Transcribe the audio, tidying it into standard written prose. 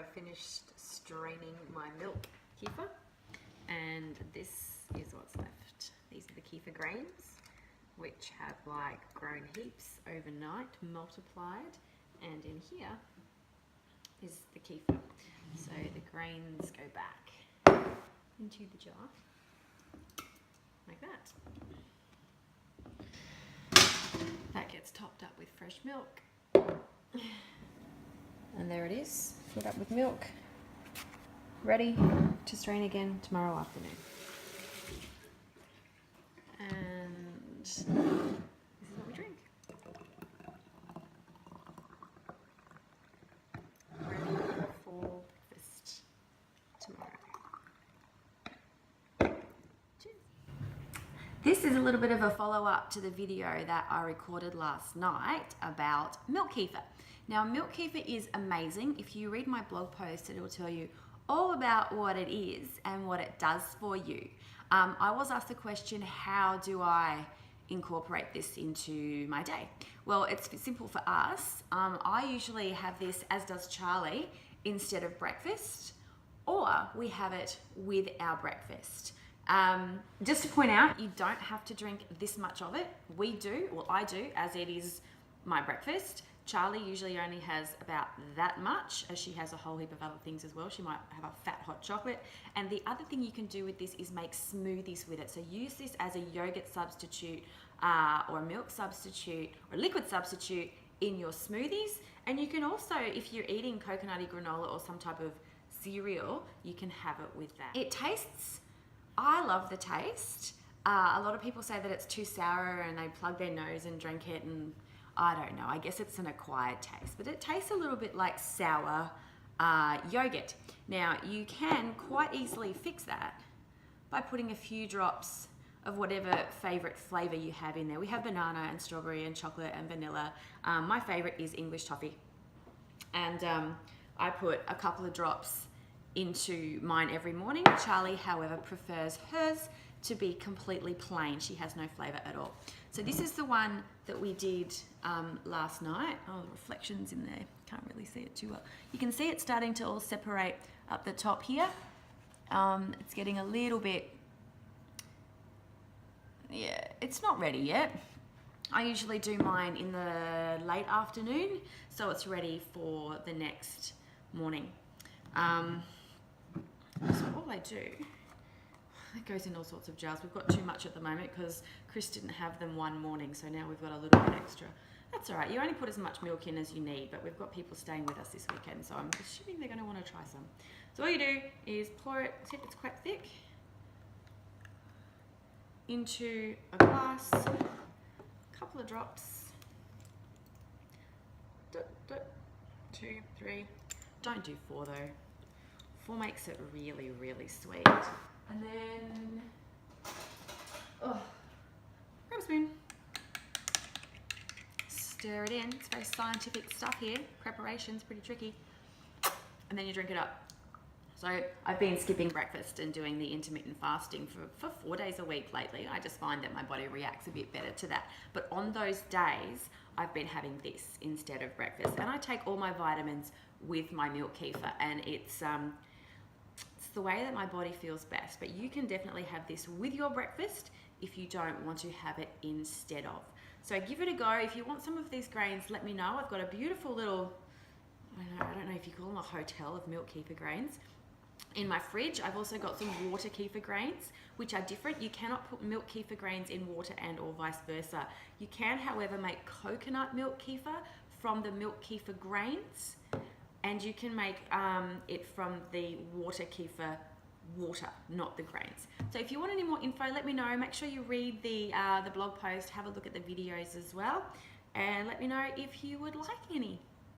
I've finished straining my milk kefir, and this is what's left. These are the kefir grains, which have like grown heaps overnight, multiplied, and in here is the kefir. So the grains go back into the jar like that. That gets topped up with fresh milk. And there it is, filled up with milk, ready to strain again tomorrow afternoon. And this is what we drink. Ready for breakfast tomorrow. Cheers. This is a little bit of a follow-up to the video that I recorded last night about milk kefir. Now, milk kefir is amazing. If you read my blog post, it will tell you all about what it is and what it does for you. I was asked the question, how do I incorporate this into my day? Well, it's simple for us. I usually have this, as does Charlie, instead of breakfast, or we have it with our breakfast. Just to point out, you don't have to drink this much of it. We do, well, I do, as it is my breakfast. Charlie usually only has about that much, as she has a whole heap of other things as well. She might have a fat hot chocolate. And the other thing you can do with this is make smoothies with it. So use this as a yogurt substitute or a milk substitute or a liquid substitute in your smoothies. And you can also, if you're eating coconutty granola or some type of cereal, you can have it with that. It tastes, I love the taste. A lot of people say that it's too sour and they plug their nose and drink it, and I don't know, I guess it's an acquired taste, but it tastes a little bit like sour yogurt. Now, you can quite easily fix that by putting a few drops of whatever favorite flavor you have in there. We have banana and strawberry and chocolate and vanilla. My favorite is English toffee. And I put a couple of drops into mine every morning. Charlie, however, prefers hers to be completely plain. She has no flavor at all. So this is the one that we did last night. Oh, the reflections in there. Can't really see it too well. You can see it starting to all separate up the top here. It's getting a little bit, yeah, it's not ready yet. I usually do mine in the late afternoon, so it's ready for the next morning. So all I do, it goes in all sorts of jars. We've got too much at the moment because Chris didn't have them one morning, so now we've got a little bit extra. That's all right. You only put as much milk in as you need, but we've got people staying with us this weekend, so I'm assuming they're going to want to try some. So all you do is pour it, see if it's quite thick, into a glass, a couple of drops, 2, 3, don't do 4 though. 4 makes it really, really sweet. And then, grab a spoon, stir it in. It's very scientific stuff here. Preparation's pretty tricky. And then you drink it up. So I've been skipping breakfast and doing the intermittent fasting for 4 days a week lately. I just find that my body reacts a bit better to that. But on those days, I've been having this instead of breakfast. And I take all my vitamins with my milk kefir, and it's the way that my body feels best. But you can definitely have this with your breakfast if you don't want to have it instead of. So give it a go. If you want some of these grains, let me know. I've got a beautiful little, I don't know if you call them a hotel of milk kefir grains in my fridge. I've also got some water kefir grains, which are different. You cannot put milk kefir grains in water and or vice versa. You can, however, make coconut milk kefir from the milk kefir grains, and you can make it from the water kefir water, not the grains. So if you want any more info, let me know. Make sure you read the blog post, have a look at the videos as well, and let me know if you would like any.